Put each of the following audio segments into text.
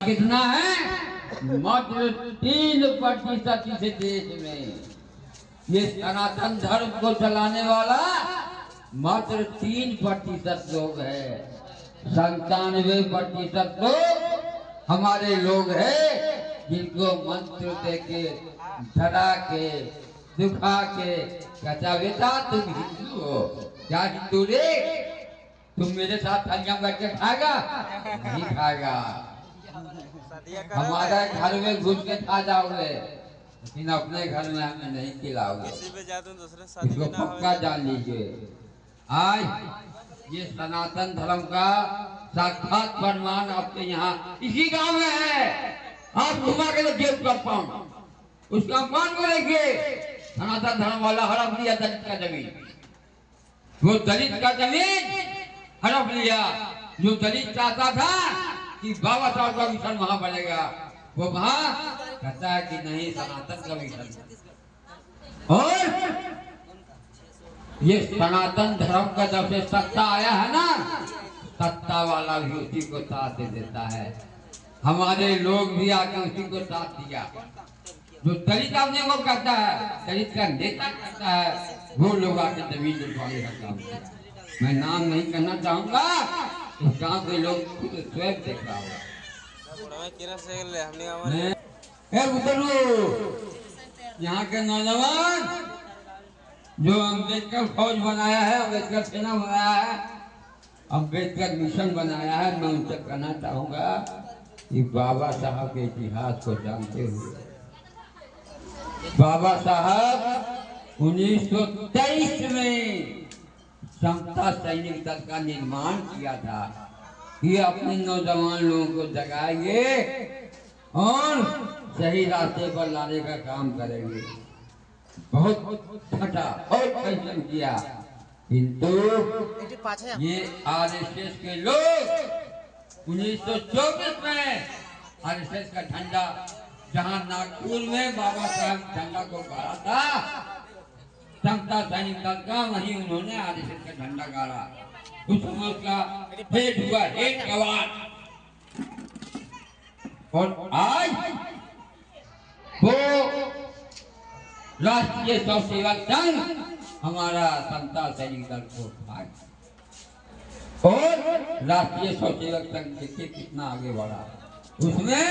कितना है? मात्र 3% इस देश में। ये सनातन धर्म को चलाने वाला मात्र 3% लोग हैं। 97% लोग हमारे लोग हैं जिनको मंत्र देके, डरा के, दुखा के कहता बेटा तुम हिंदू हो। क्या हिंदू रे? तुम मेरे साथ थालियां बैठ के खाएगा? नहीं खाएगा। हमारे घर में घुस के खा जाओगे, लेकिन अपने घर में हमें नहीं खिलाओगे। इसको पक्का जान लीजिए। आज ये सनातन धर्म का साक्षात प्रमाण आपके यहाँ इसी गांव में है। आप घुमा के देखिए उसका कंपाउंड, उस कंपाउंड को देखिए। सनातन धर्म वाला हड़प लिया दलित का जमीन, वो दलित का जमीन हड़प लिया। जो दलित चाहता था कि बाबा साहब का मिशन वहां बनेगा, वो वहां कहता है कि नहीं, सनातन का मिशन। और ये सनातन धर्म का जब से सत्ता आया है ना, सत्ता वाला भी उसी को साथ दे देता है। हमारे लोग भी आके उसी को साथ दिया। जो दलित अपने को कहता है, दलित का नेता कहता है, वो लोग आके जमीन जुटवाने का काम किया। मैं नाम नहीं करना चाहूंगा, उस गांव के लोग खुद स्वयं देख रहा होगा। यहाँ के नौजवान जो अम्बेडकर फौज बनाया है, अम्बेडकर सेना बनाया है, अम्बेडकर मिशन बनाया है, मैं उनसे कहना चाहूंगा कि बाबा साहब के इतिहास को जानते हुए, बाबा साहब 1923 में समता सैनिक दल का निर्माण किया था। ये अपने नौजवान लोगों को जगाएंगे और सही रास्ते पर लाने का काम करेंगे। बहुत छठा और परिश्रम किया, किंतु ये आरएसएस के लोग 1924 में आरएसएस का झंडा जहां नागपुर में बाबा साहब झंडा को गाड़ा था, समता सैनिक दल का, वहीं उन्होंने आरएसएस का झंडा गाड़ा। उस समय उसका हेड हुआ हेड गवार। और आज वो राष्ट्रीय स्वसेवक संघ हमारा समता सैनिक दल को और राष्ट्रीय स्वसेवक संघ देखिए कितना आगे बढ़ा। उसमें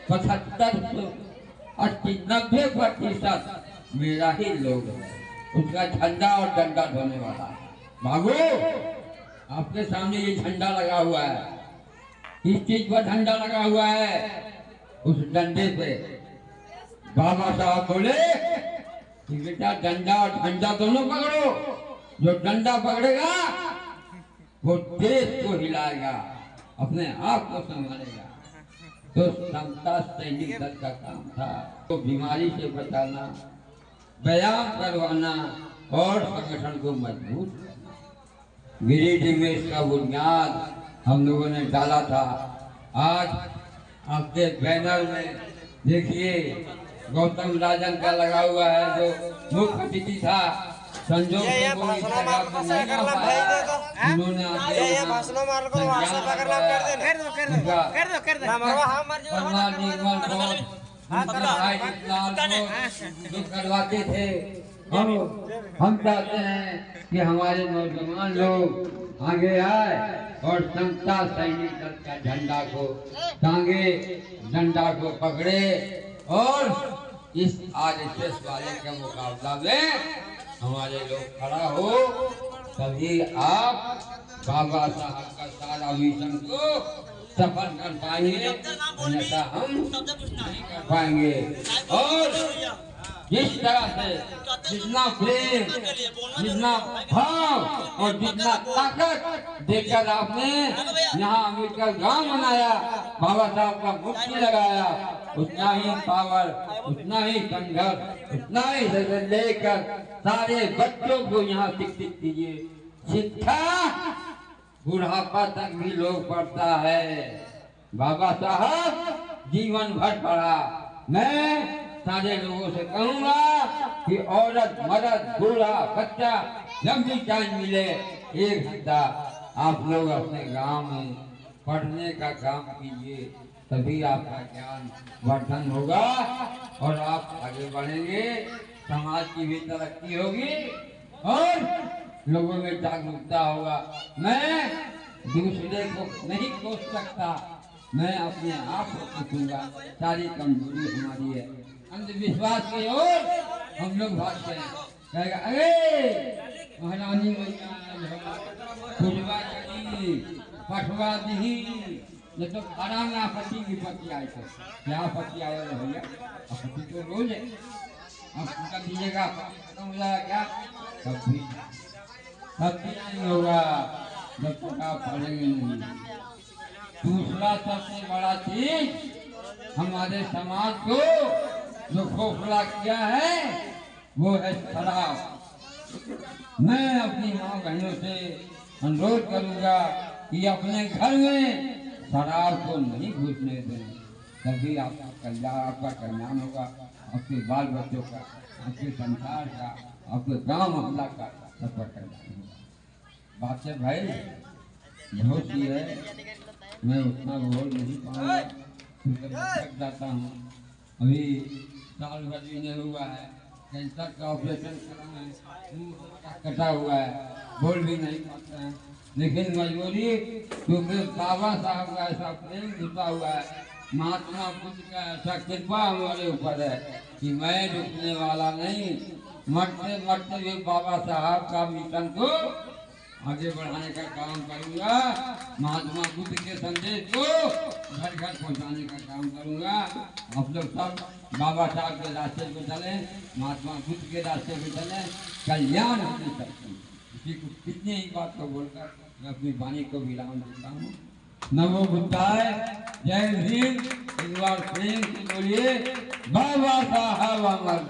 75-80-90% मेरा ही लोग है। उसका झंडा और डंडा ढोने वाला। बाबू आपके सामने ये झंडा लगा हुआ है, इस चीज पर झंडा लगा हुआ है। उस डंडे पे बाबा साहब बोले कि बेटा डंडा और झंडा दोनों पकड़ो। जो डंडा पकड़ेगा वो देश को हिलाएगा, अपने आप को संभालेगा। तो समता सैनिक दल का काम था तो बीमारी से बचाना, व्यायाम करवाना और संगठन को मजबूत करना। गिरिडीह में इसका बुनियाद हम लोगों ने डाला था। आज आपके बैनर में देखिए गौतम राजन का लगा हुआ है, जो मुख्य अतिथि था। संजोग उन्होंने करवाते थे। हम चाहते हैं कि हमारे नौजवान लोग आगे आए और समता सैनिक दल का झंडा को टांगे, डंडा को पकड़े और इस आरएसएस वाले के मुकाबला में हमारे लोग खड़ा हो, तभी आप बाबा साहब का सारा मिशन को सफल कर पाएंगे, अन्यथा हम नहीं कर पाएंगे। और जिस तरह से जितना प्रेम, जितना भाव और जितना ताकत देकर आपने यहाँ अम्बेडकर गांव बनाया, बाबा साहब का मूर्ति लगाया, उतना ही पावर, उतना ही संघर्ष, उतना ही लेकर सारे बच्चों को यहाँ शिक्षित कीजिए। शिक्षा बुढ़ापा तक भी लोग पढ़ता है। बाबा साहब जीवन भर पढ़ा। मैं सारे लोगों से कहूँगा कि औरत, मर्द, बूढ़ा, बच्चा जब भी टाइम मिले 1 घंटा आप लोग अपने गांव में पढ़ने का काम कीजिए, तभी आपका ज्ञान वर्धन होगा और आप आगे बढ़ेंगे, समाज की भी तरक्की होगी और लोगों में जागरूकता होगा। मैं दूसरे को नहीं कोस सकता, मैं अपने आप को कोसूंगा। सारी कमजोरी हमारी है, अंधविश्वास की ओर हम लोग भागते हैं। कहेगा अरे महारानी मैया पठवा दी, ये तो खड़ा में आपत्ति विपत्ति आए थे। क्या आपत्ति आए भैया? आपत्ति तो रोज है, अब उनका दीजिएगा खत्म हो जाएगा क्या? कभी नहीं होगा जब तक आप पढ़ेंगे नहीं। दूसरा सबसे बड़ा चीज हमारे समाज को जो खोखला किया है वो है शराब। मैं अपनी माँ बहनों से अनुरोध करूंगा कि अपने घर में शराब को नहीं घुसने दें, तभी आपका कल्याण होगा, आपके बाल बच्चों का, आपके संसार का, आपके गांव मोहल्ला का सबका कल्याण होगा। बात है भाई बहुत ही है, मैं उतना बोल नहीं पाऊंगा, थक जाता हूँ। अभी साल भर भी नहीं हुआ है, कैंसर का ऑपरेशन कराना है, मुंह हमारा कटा हुआ है, बोल भी नहीं पाते हैं, लेकिन मजबूरी क्योंकि बाबा साहब का ऐसा प्रेम घुसा हुआ है, महात्मा बुद्ध का ऐसा कृपा हमारे ऊपर है कि मैं रुकने वाला नहीं, मरते मरते भी बाबा साहब का मिशन को आगे बढ़ाने का काम करूंगा, महात्मा बुद्ध के संदेश को घर घर पहुंचाने का काम करूंगा। आप लोग सब बाबा साहब के रास्ते पे चले, महात्मा बुद्ध के रास्ते पे चले, कल्याण होने सकते। इसी को कितनी ही बात को बोलकर मैं अपनी वाणी को विराम देता हूँ। नमो बुद्धाय, जय भीम। एक बार प्रेम से बोलिए बाबा साहब अमर।